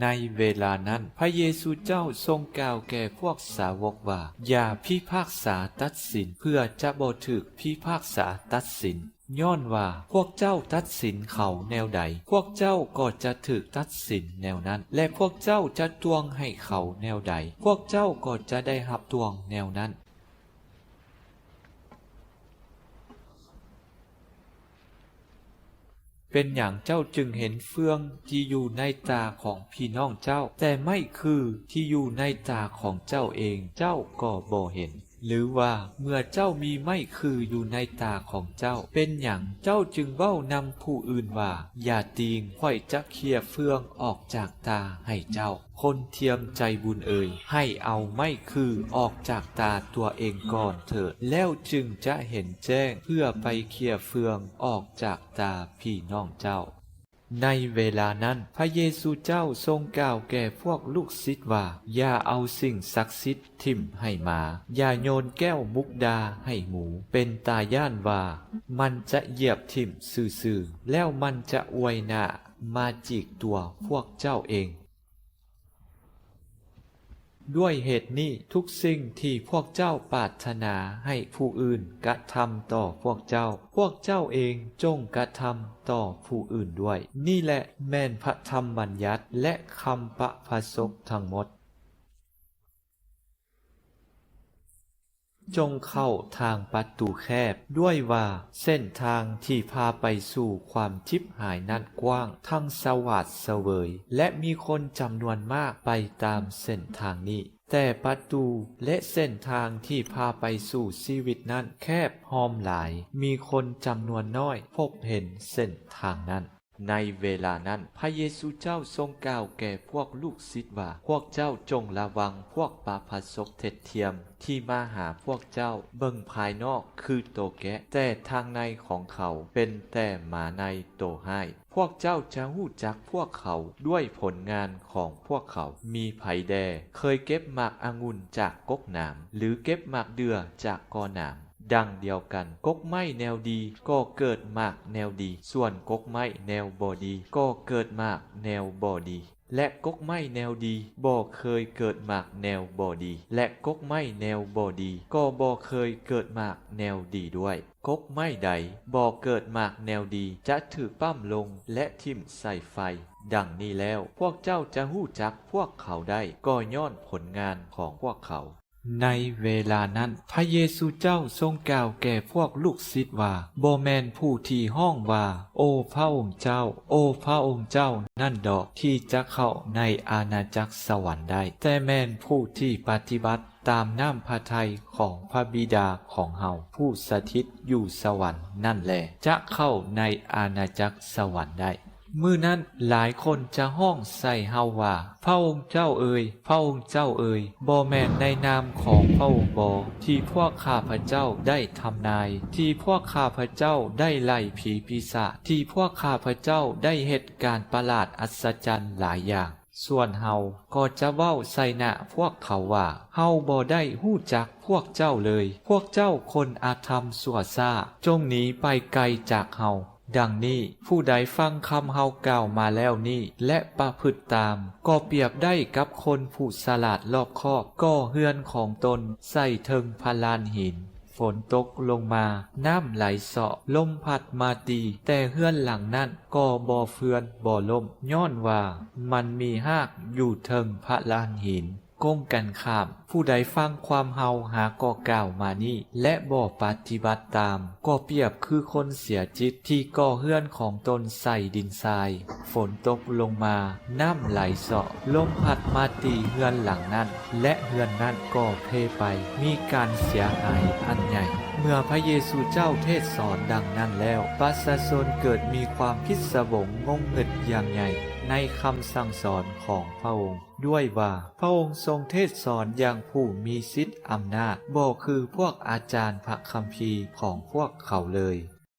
ในเวลานั้นพระเยซูเจ้าทรงกล่าวแก่พวกสาวกว่าอย่าพิพากษาตัดสินเพื่อจะบ่ถูกพิพากษาตัดสินย้อนว่าพวกเจ้าตัดสินเขาแนวใดพวกเจ้าก็จะถูกตัดสินแนวนั้นและพวกเจ้าจะตวงให้เขาแนวใดพวกเจ้าก็จะได้รับตวงแนวนั้นเป็นอย่างเจ้าจึงเห็นเฟืองที่อยู่ในตาของพี่น้องเจ้าแต่ไม่คือที่อยู่ในตาของเจ้าเองเจ้าก็บ่เห็นหรือว่าเมื่อเจ้ามีไม่คืออยู่ในตาของเจ้าเป็นอย่างเจ้าจึงเว้านำผู้อื่นว่าอย่าตีงค่อยจะเคลียเฟืองออกจากตาให้เจ้าคนเทียมใจบุญเอ่ยให้เอาไม่คือออกจากตาตัวเองก่อนเถิดแล้วจึงจะเห็นแจ้งเพื่อไปเคลียเฟืองออกจากตาพี่น้องเจ้าในเวลานั้นพระเยซูเจ้าทรงกล่าวแก่พวกลูกศิษย์ว่าอย่าเอาสิ่งศักดิ์สิทธิ์ทิ่มให้หมาอย่าโยนแก้วมุกดาให้หมูเป็นตาย่านว่ามันจะเหยียบทิ่มซื่อๆแล้วมันจะอวยหน้ามาจิกตัวพวกเจ้าเองด้วยเหตุนี้ทุกสิ่งที่พวกเจ้าปรารถนาให้ผู้อื่นกระทำต่อพวกเจ้าเองจงกระทำต่อผู้อื่นด้วยนี่แหละแม่นพระธรรมบัญญัติและคำประพาสกทั้งหมดจงเข้าทางประตูแคบด้วยว่าเส้นทางที่พาไปสู่ความชิบหายนั้นกว้างทั้งสวัสดิ์เสวยและมีคนจำนวนมากไปตามเส้นทางนี้แต่ประตูและเส้นทางที่พาไปสู่ชีวิตนั้นแคบหอมหลายมีคนจำนวนน้อยพบเห็นเส้นทางนั้นในเวลานั้นพระเยซูเจ้าทรงกล่าวแก่พวกลูกศิษย์ว่าพวกเจ้าจงระวังพวกปาพาสกเท็จเทียมที่มาหาพวกเจ้าเบิ่งภายนอกคือโตแกะแต่ทางในของเขาเป็นแต่หมาในโตให้พวกเจ้าจะหู้จักพวกเขาด้วยผลงานของพวกเขามีไผแดเคยเก็บหมากองุ่นจากกกหนามหรือเก็บหมากเดือจากกอหนามดังเดียวกันกกไม้แนวดีก็เกิดหมากแนวดีส่วนกกไม้แนวบ่ดีก็เกิดหมากแนวบ่ดีและกกไม้แนวดีบ่เคยเกิดหมากแนวบ่ดีและกกไม้แนวบ่ดีก็บ่เคยเกิดหมากแนวดีด้วยกกไม้ใดบ่เกิดหมากแนวดีจะถูกปั้มลงและทิ่มใส่ไฟดังนี้แล้วพวกเจ้าจะหู้จักพวกเขาได้ก็ย้อนผลงานของพวกเขาในเวลานั้นพระเยซูเจ้าทรงกล่าวแก่พวกลูกศิษย์ว่าบ่แม่นผู้ที่ห้องว่าโอ้พระองค์เจ้าโอ้พระองค์เจ้านั่นดอกที่จะเข้าในอาณาจักรสวรรค์ได้แต่แม่นผู้ที่ปฏิบัติตามน้ำพระทัยของพระบิดาของเฮาผู้สถิตอยู่สวรรค์นั่นแหละจะเข้าในอาณาจักรสวรรค์ได้มื้อนั้นหลายคนจะห้องใส่เฮาว่าพระองค์เจ้าเอ๋ยพระองค์เจ้าเอ๋ยบ่แม่นในนามของพระองค์บ่ที่พวกข้าพเจ้าได้ทำนายที่พวกข้าพเจ้าได้ไล่ผีปีศาจที่พวกข้าพเจ้าได้เฮ็ดการประหลาดอัศจรรย์หลายอย่างส่วนเฮาก็จะเว้าใส่หน้าพวกเขาว่าเฮาบ่ได้ฮู้จักพวกเจ้าเลยพวกเจ้าคนอาธรรมชั่วซ่าจงหนีไปไกลจากเฮาดังนี้ผู้ใดฟังคำเฮากล่าวมาแล้วนี้และประพฤติตามก็เปรียบได้กับคนผู้ฉลาดรอบคอบก่อเฮือนของตนใส่เทิงพลานหินฝนตกลงมาน้ำไหลเสาะลมพัดมาตีแต่เฮือนหลังนั้นก็บ่เฟือนบ่ล่มย้อนว่ามันมีหากอยู่เทิงพลานหินก้มกันข้ามผู้ใดฟังความเฮาหาก็กล่าวมานี้และบ่ปฏิบัติตามก็เปรียบคือคนเสียจิตที่ก่อเฮือนของตนใส่ดินทรายฝนตกลงมาน้ำไหลเสาะลมพัดมาตีเฮือนหลังนั้นและเฮือนนั้นก็เพไปมีการเสียหายอันใหญ่เมื่อพระเยซูเจ้าเทศสอนดังนั้นแล้วประชาชนเกิดมีความพิศวงงงเงิดอย่างใหญ่ในคำสั่งสอนของพระองค์ด้วยว่าพระองค์ทรงเทศสอนอย่างผู้มีสิทธิ์อำนาจบ่คือพวกอาจารย์พระคัมภีร์ของพวกเขาเลย